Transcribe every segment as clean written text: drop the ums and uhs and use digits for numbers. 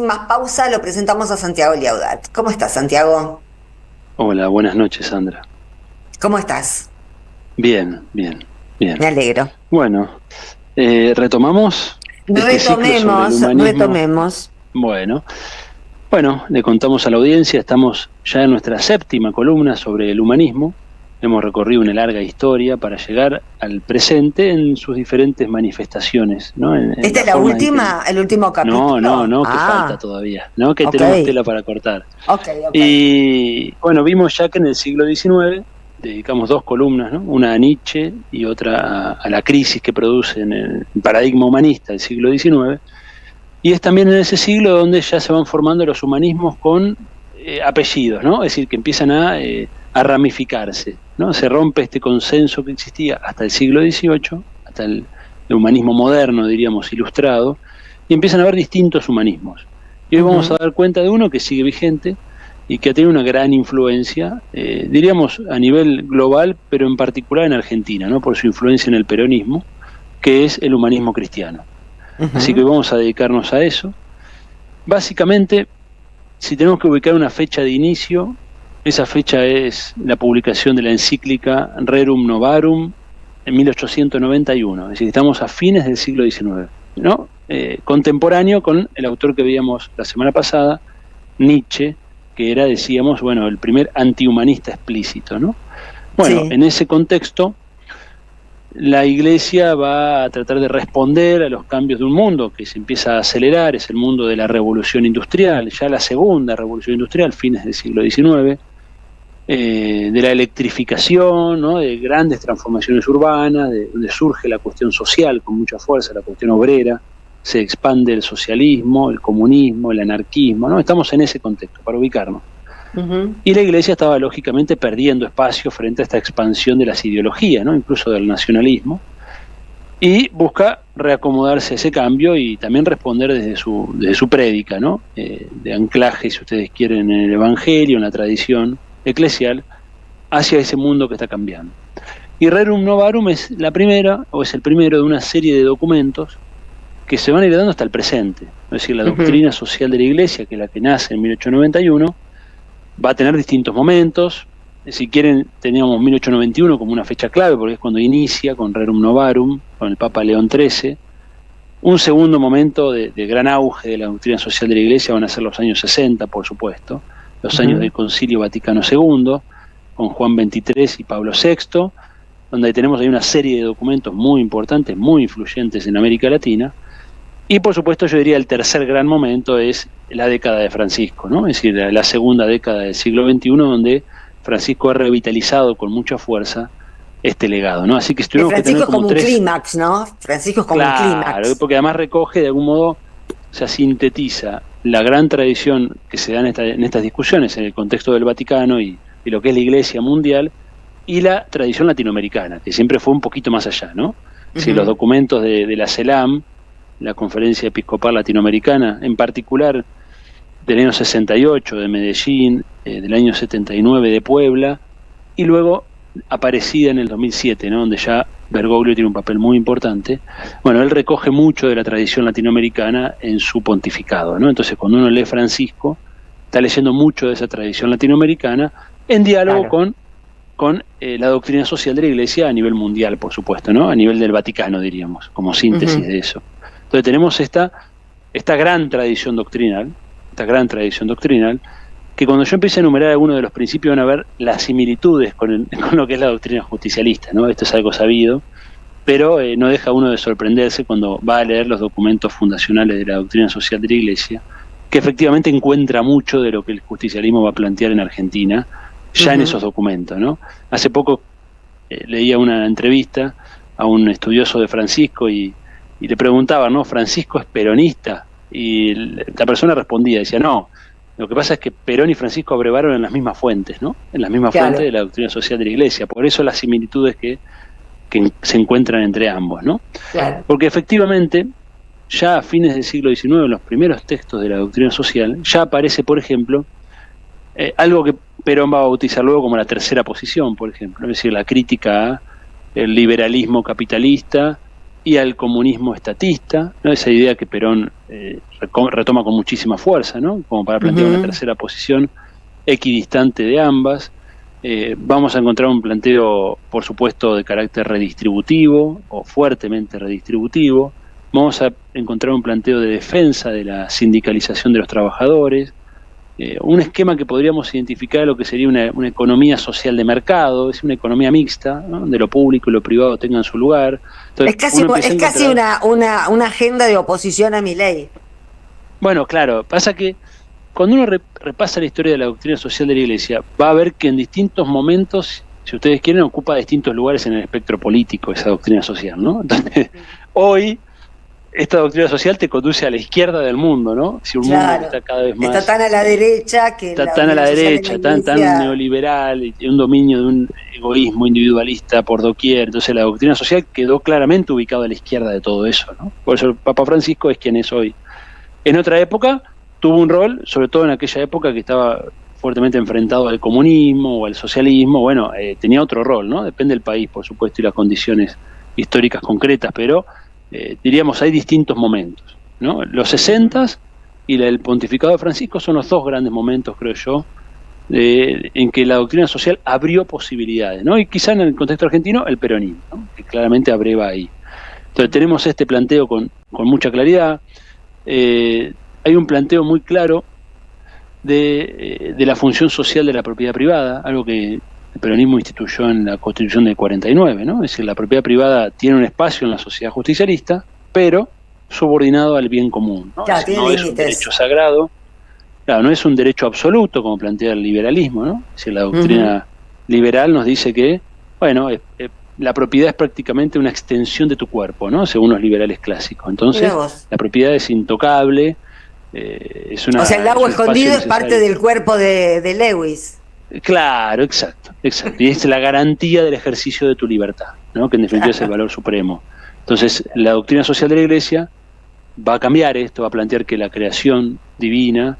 sin más pausa, lo presentamos a Santiago Liaudat. ¿Cómo estás, Santiago? Hola, buenas noches, Sandra. ¿Cómo estás? Bien, bien, Me bien. alegro. Bueno, retomamos este ciclo sobre el Retomemos, humanismo. retomemos. Bueno, bueno, le contamos a la audiencia, estamos ya en nuestra séptima columna sobre el humanismo. Hemos recorrido una larga historia para llegar al presente en sus diferentes manifestaciones, ¿no? En ¿Esta la es la forma en que... última, el último No, no, capítulo? no, que falta Ah, todavía, ¿no? Que ok, tenemos tela para cortar. ok, ok. Y bueno, vimos ya que en el siglo XIX dedicamos dos columnas, ¿no? Una a Nietzsche y otra a la crisis que produce en el paradigma humanista del siglo XIX. Y es también en ese siglo donde ya se van formando los humanismos con apellidos, ¿no? Es decir, que empiezan a ramificarse, ¿no? Se rompe este consenso que existía hasta el siglo XVIII, hasta el humanismo moderno, diríamos, ilustrado, y empiezan a haber distintos humanismos. Y hoy vamos a Ujú. dar cuenta de uno que sigue vigente y que ha tenido una gran influencia, diríamos, a nivel global, pero en particular en Argentina, ¿no? Por su influencia en el peronismo, que es el humanismo cristiano. Así que Ujú. hoy vamos a dedicarnos a eso. Básicamente, si tenemos que ubicar una fecha de inicio, esa fecha es la publicación de la encíclica Rerum Novarum en 1891, es decir, estamos a fines del siglo XIX, ¿no? Contemporáneo con el autor que veíamos la semana pasada, Nietzsche, que era, decíamos, bueno, el primer antihumanista explícito, ¿no? Bueno, Sí. en ese contexto, la Iglesia va a tratar de responder a los cambios de un mundo que se empieza a acelerar, es el mundo de la revolución industrial, ya la segunda revolución industrial, fines del siglo XIX, de la electrificación, ¿no? De grandes transformaciones urbanas, donde surge la cuestión social con mucha fuerza, la cuestión obrera, se expande el socialismo, el comunismo, el anarquismo, ¿no? Estamos en ese contexto, para ubicarnos. Ujú. Y la Iglesia estaba lógicamente perdiendo espacio frente a esta expansión de las ideologías, ¿no? Incluso del nacionalismo, y busca reacomodarse a ese cambio y también responder desde su prédica, ¿no? De anclaje, si ustedes quieren, en el Evangelio, en la tradición eclesial, hacia ese mundo que está cambiando. Y Rerum Novarum es la primera, o es el primero de una serie de documentos que se van heredando hasta el presente. Es decir, la Ujú. doctrina social de la Iglesia, que es la que nace en 1891, va a tener distintos momentos. Si quieren, teníamos 1891 como una fecha clave, porque es cuando inicia con Rerum Novarum, con el Papa León XIII. Un segundo momento de gran auge de la doctrina social de la Iglesia van a ser los años 60, por supuesto, los años Ujú. del Concilio Vaticano II, con Juan XXIII y Pablo VI, donde tenemos ahí una serie de documentos muy importantes, muy influyentes en América Latina. Y por supuesto yo diría el tercer gran momento es la década de Francisco, ¿no? Es decir, la segunda década del siglo XXI, donde Francisco ha revitalizado con mucha fuerza este legado, ¿no? Así que Que tuvimos que tener Francisco es como como un tres, clímax, ¿no? Francisco es como un claro, clímax. porque además recoge de algún modo, o sea, sintetiza la gran tradición que se da en estas discusiones, en el contexto del Vaticano y lo que es la Iglesia mundial, y la tradición latinoamericana, que siempre fue un poquito más allá, ¿no? Si los Ujú. documentos de la CELAM, la Conferencia Episcopal Latinoamericana, en particular del año 68 de Medellín, del año 79 de Puebla, y luego Aparecida en el 2007, ¿no? Donde ya Bergoglio tiene un papel muy importante. Bueno, él recoge mucho de la tradición latinoamericana en su pontificado, ¿no? Entonces, cuando uno lee Francisco, está leyendo mucho de esa tradición latinoamericana en diálogo Claro. con la doctrina social de la Iglesia a nivel mundial, por supuesto, ¿no? A nivel del Vaticano, diríamos, como síntesis Ujú. de eso. Entonces tenemos esta esta gran tradición doctrinal, que cuando yo empiece a enumerar algunos de los principios van a ver las similitudes con lo que es la doctrina justicialista, ¿no? Esto es algo sabido, pero no deja uno de sorprenderse cuando va a leer los documentos fundacionales de la doctrina social de la Iglesia, que efectivamente encuentra mucho de lo que el justicialismo va a plantear en Argentina, ya en Ujú. esos documentos, ¿no? Hace poco leía una entrevista a un estudioso de Francisco y le preguntaba, ¿no? ¿Francisco es peronista? Y la persona respondía, decía, no, lo que pasa es que Perón y Francisco abrevaron en las mismas fuentes, ¿no? En las mismas fuentes de Claro, la doctrina social de la Iglesia. Por eso las similitudes que se encuentran entre ambos, ¿no? claro. Porque efectivamente, ya a fines del siglo XIX, en los primeros textos de la doctrina social, ya aparece, por ejemplo, algo que Perón va a bautizar luego como la tercera posición, por ejemplo, es decir, la crítica al liberalismo capitalista y al comunismo estatista, ¿no? Esa idea que Perón retoma con muchísima fuerza, ¿no? Como para plantear una tercera posición equidistante de ambas. Vamos a encontrar un planteo, por supuesto, de carácter redistributivo o fuertemente redistributivo. Vamos a encontrar un planteo de defensa de la sindicalización de los trabajadores, un esquema que podríamos identificar a lo que sería una economía social de mercado, es una economía mixta, ¿no? Donde lo público y lo privado tengan su lugar. Entonces, es casi una agenda de oposición a Milei. Bueno, claro, pasa que cuando uno repasa la historia de la doctrina social de la Iglesia, va a ver que en distintos momentos, si ustedes quieren, ocupa distintos lugares en el espectro político esa doctrina social, ¿no? Entonces, hoy esta doctrina social te conduce a la izquierda del mundo, ¿no? Si un mundo está cada vez más... Está tan a la derecha que... Está tan a la derecha, tan neoliberal, y un dominio de un egoísmo individualista por doquier. Entonces la doctrina social quedó claramente ubicada a la izquierda de todo eso, ¿no? Por eso el Papa Francisco es quien es hoy. En otra época tuvo un rol, sobre todo en aquella época que estaba fuertemente enfrentado al comunismo o al socialismo. Bueno, tenía otro rol, ¿no? Depende del país, por supuesto, y las condiciones históricas concretas, pero... diríamos, hay distintos momentos, ¿no? Los 60s y el pontificado de Francisco son los dos grandes momentos, creo yo, en que la doctrina social abrió posibilidades, ¿no? Y quizá en el contexto argentino, el peronismo, ¿no? Que claramente abreva ahí. Entonces tenemos este planteo con mucha claridad. Hay un planteo muy claro de la función social de la propiedad privada, algo que el peronismo instituyó en la Constitución del 49, ¿no? Es decir, la propiedad privada tiene un espacio en la sociedad justicialista, pero subordinado al bien común, ¿no? Ya, Es decir, no es un derecho sagrado, claro, no es un derecho absoluto, como plantea el liberalismo, ¿no? Es decir, la doctrina liberal nos dice que, bueno, la propiedad es prácticamente una extensión de tu cuerpo, ¿no? Según los liberales clásicos. Entonces, la propiedad es intocable, es una... O sea, el lago escondido es parte del cuerpo de Lewis. Claro, exacto. Y es la garantía del ejercicio de tu libertad, ¿no? Que en definitiva es el valor supremo. Entonces, la doctrina social de la Iglesia va a cambiar esto, va a plantear que la creación divina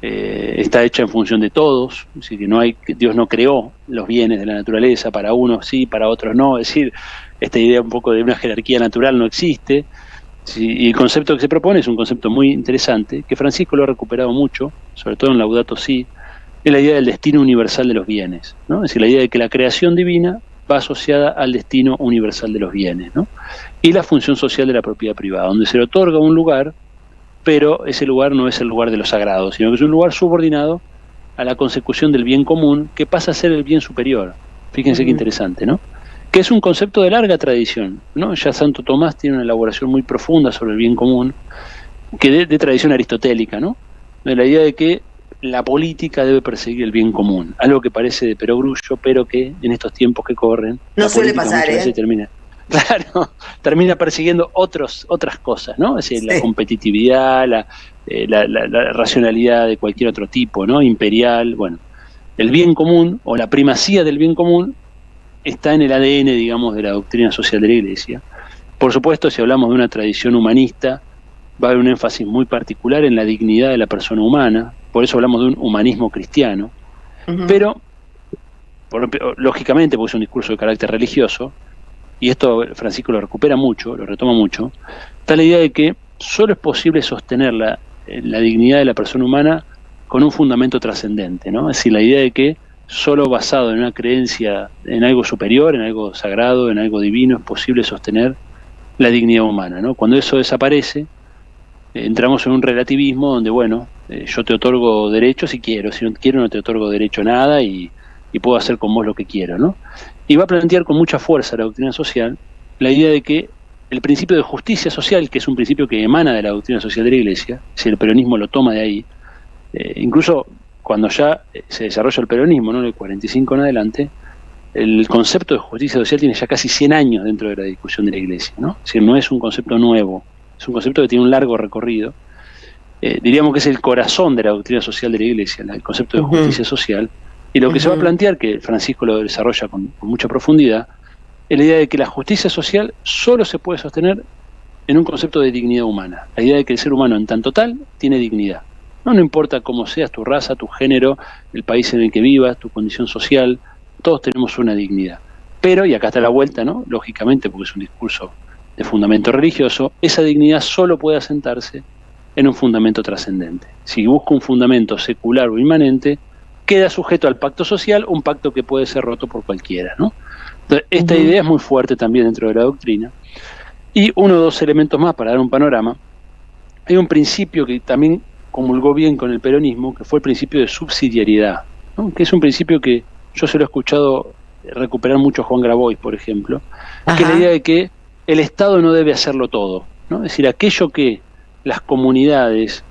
está hecha en función de todos, es decir, que Dios no creó los bienes de la naturaleza, para unos sí, para otros no, es decir, esta idea un poco de una jerarquía natural no existe. Sí, y el concepto que se propone es un concepto muy interesante, que Francisco lo ha recuperado mucho, sobre todo en Laudato Si, es la idea del destino universal de los bienes, ¿no? Es decir, la idea de que la creación divina va asociada al destino universal de los bienes, ¿no? Y la función social de la propiedad privada, donde se le otorga un lugar, pero ese lugar no es el lugar de lo sagrado, sino que es un lugar subordinado a la consecución del bien común, que pasa a ser el bien superior. Fíjense qué interesante, ¿no? Que es un concepto de larga tradición, ¿no? Ya Santo Tomás tiene una elaboración muy profunda sobre el bien común, que de tradición aristotélica, ¿no? De la idea de que la política debe perseguir el bien común, algo que parece de perogrullo, pero que en estos tiempos que corren no suele pasar, termina persiguiendo otras cosas, ¿no? Es decir, la competitividad, la racionalidad de cualquier otro tipo, ¿no? Imperial. Bueno, el bien común o la primacía del bien común está en el ADN, digamos, de la doctrina social de la Iglesia. Por supuesto, si hablamos de una tradición humanista, va a haber un énfasis muy particular en la dignidad de la persona humana. Por eso hablamos de un humanismo cristiano, pero lógicamente, porque es un discurso de carácter religioso, y esto Francisco lo recupera mucho, lo retoma mucho, está la idea de que solo es posible sostener la dignidad de la persona humana con un fundamento trascendente, ¿no? Es decir, la idea de que solo basado en una creencia en algo superior, en algo sagrado, en algo divino, es posible sostener la dignidad humana, ¿no? Cuando eso desaparece, entramos en un relativismo donde, bueno, yo te otorgo derechos si quiero, si no quiero no te otorgo derecho a nada y puedo hacer con vos lo que quiero, ¿no? Y va a plantear con mucha fuerza la doctrina social la idea de que el principio de justicia social, que es un principio que emana de la doctrina social de la Iglesia, si el peronismo lo toma de ahí, incluso cuando ya se desarrolla el peronismo, ¿no? Del 45 en adelante, el concepto de justicia social tiene ya casi 100 años dentro de la discusión de la Iglesia, ¿no? Es decir, no es un concepto nuevo, es un concepto que tiene un largo recorrido. Diríamos que es el corazón de la doctrina social de la Iglesia, el concepto de justicia social, y lo que se va a plantear, que Francisco lo desarrolla con mucha profundidad, es la idea de que la justicia social solo se puede sostener en un concepto de dignidad humana, la idea de que el ser humano en tanto tal tiene dignidad. No importa cómo seas, tu raza, tu género, el país en el que vivas, tu condición social, todos tenemos una dignidad. Pero, y acá está la vuelta, ¿no? Lógicamente, porque es un discurso de fundamento religioso, esa dignidad solo puede asentarse en un fundamento trascendente. Si busca un fundamento secular o inmanente, queda sujeto al pacto social, un pacto que puede ser roto por cualquiera, ¿no? Entonces, esta idea es muy fuerte también dentro de la doctrina. Y uno o dos elementos más para dar un panorama. Hay un principio que también comulgó bien con el peronismo, que fue el principio de subsidiariedad, ¿no? Que es un principio que yo se lo he escuchado recuperar mucho a Juan Grabois, por ejemplo, que es la idea de que el Estado no debe hacerlo todo, ¿no? Es decir, aquello que las comunidades,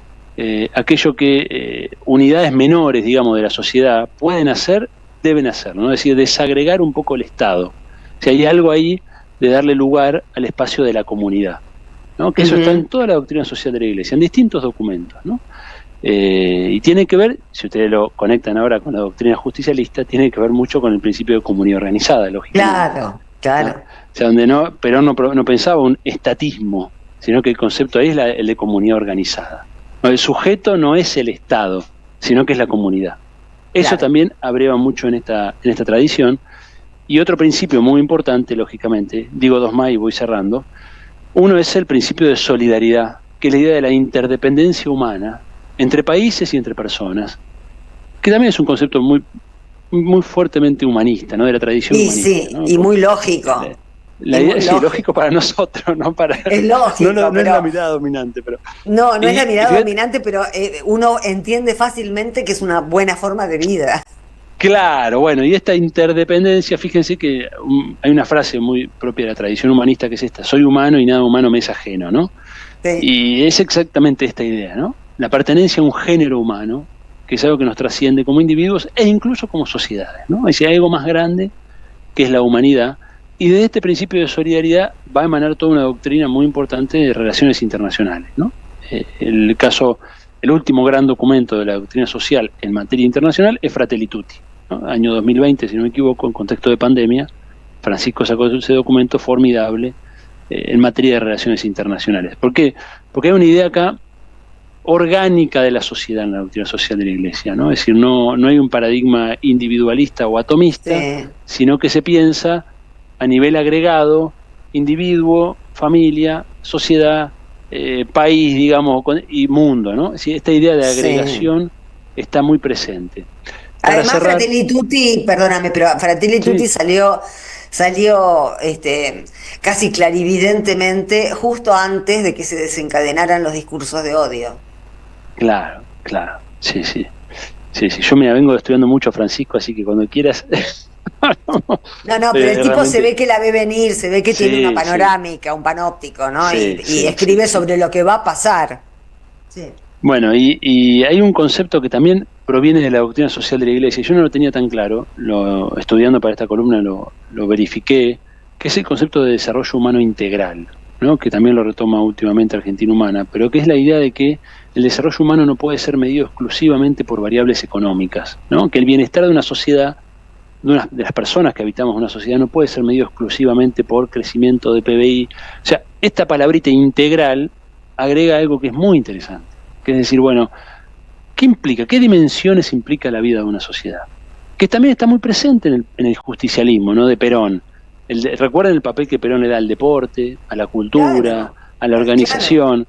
aquello que unidades menores, digamos, de la sociedad pueden hacer, deben hacer, ¿no? Es decir, desagregar un poco el Estado. O sea, hay algo ahí de darle lugar al espacio de la comunidad, ¿no? Que eso está en toda la doctrina social de la Iglesia, en distintos documentos, ¿no? Y tiene que ver, si ustedes lo conectan ahora con la doctrina justicialista, tiene que ver mucho con el principio de comunidad organizada, lógicamente. Claro. ¿No? O sea, donde Perón no pensaba un estatismo, sino que el concepto ahí es el de comunidad organizada. No, el sujeto no es el Estado, sino que es la comunidad. Eso también abreva mucho en esta tradición. Y otro principio muy importante, lógicamente, digo dos más y voy cerrando. Uno es el principio de solidaridad, que es la idea de la interdependencia humana entre países y entre personas, que también es un concepto muy, muy fuertemente humanista, ¿no? De la tradición humanista. Sí, ¿no? Y muy lógico. La idea es lógico para nosotros, no para... Es lógico, no es la mirada dominante, pero... No es la mirada dominante, pero uno entiende fácilmente que es una buena forma de vida. Claro, bueno, y esta interdependencia, fíjense que hay una frase muy propia de la tradición humanista que es esta: soy humano y nada humano me es ajeno, ¿no? Sí. Y es exactamente esta idea, ¿no? La pertenencia a un género humano, que es algo que nos trasciende como individuos e incluso como sociedades, ¿no? Es decir, hay algo más grande que es la humanidad, y de este principio de solidaridad va a emanar toda una doctrina muy importante de relaciones internacionales, ¿no? El último gran documento de la doctrina social en materia internacional es Fratelli Tutti, ¿no? Año 2020, si no me equivoco, en contexto de pandemia, Francisco sacó ese documento formidable en materia de relaciones internacionales. ¿Por qué? Porque hay una idea acá orgánica de la sociedad en la doctrina social de la Iglesia, ¿no? Es decir, no hay un paradigma individualista o atomista, sino que se piensa a nivel agregado, individuo, familia, sociedad, país, digamos, y mundo, ¿no? Es decir, esta idea de agregación está muy presente. Además, Fratelli Tutti, perdóname, pero Fratelli Tutti salió casi clarividentemente justo antes de que se desencadenaran los discursos de odio. Claro, sí. Yo me vengo estudiando mucho a Francisco, así que cuando quieras... No, pero el tipo se ve que la ve venir, se ve que tiene una panorámica, un panóptico, ¿no? Y escribe sobre lo que va a pasar. Sí. Bueno, y hay un concepto que también proviene de la doctrina social de la Iglesia, y yo no lo tenía tan claro, estudiando para esta columna lo verifiqué, que es el concepto de desarrollo humano integral, ¿no? Que también lo retoma últimamente Argentina Humana, pero que es la idea de que el desarrollo humano no puede ser medido exclusivamente por variables económicas, ¿no? Que el bienestar de una sociedad, de las personas que habitamos una sociedad, no puede ser medido exclusivamente por crecimiento de PBI. O sea, esta palabrita integral agrega algo que es muy interesante, que es decir, bueno, ¿qué implica? ¿Qué dimensiones implica la vida de una sociedad? Que también está muy presente en el justicialismo, ¿no? De Perón. Recuerden el papel que Perón le da al deporte, a la cultura, a la organización.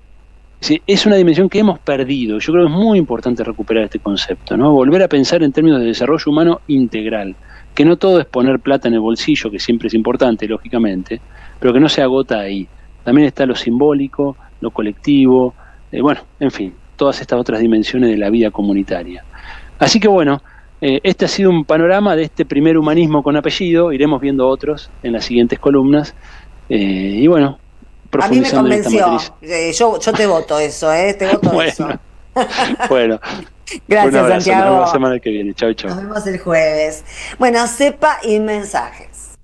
Sí, es una dimensión que hemos perdido. Yo creo que es muy importante recuperar este concepto, ¿no? Volver a pensar en términos de desarrollo humano integral, que no todo es poner plata en el bolsillo, que siempre es importante, lógicamente, pero que no se agota ahí. También está lo simbólico, lo colectivo, en fin, todas estas otras dimensiones de la vida comunitaria. Así que bueno, este ha sido un panorama de este primer humanismo con apellido. Iremos viendo otros en las siguientes columnas. Y bueno, a mí me convenció. Yo te voto eso, te voto eso. Bueno. Gracias, Santiago. Nos vemos la semana que viene. Chau. Nos vemos el jueves. Bueno, cepa y mensajes.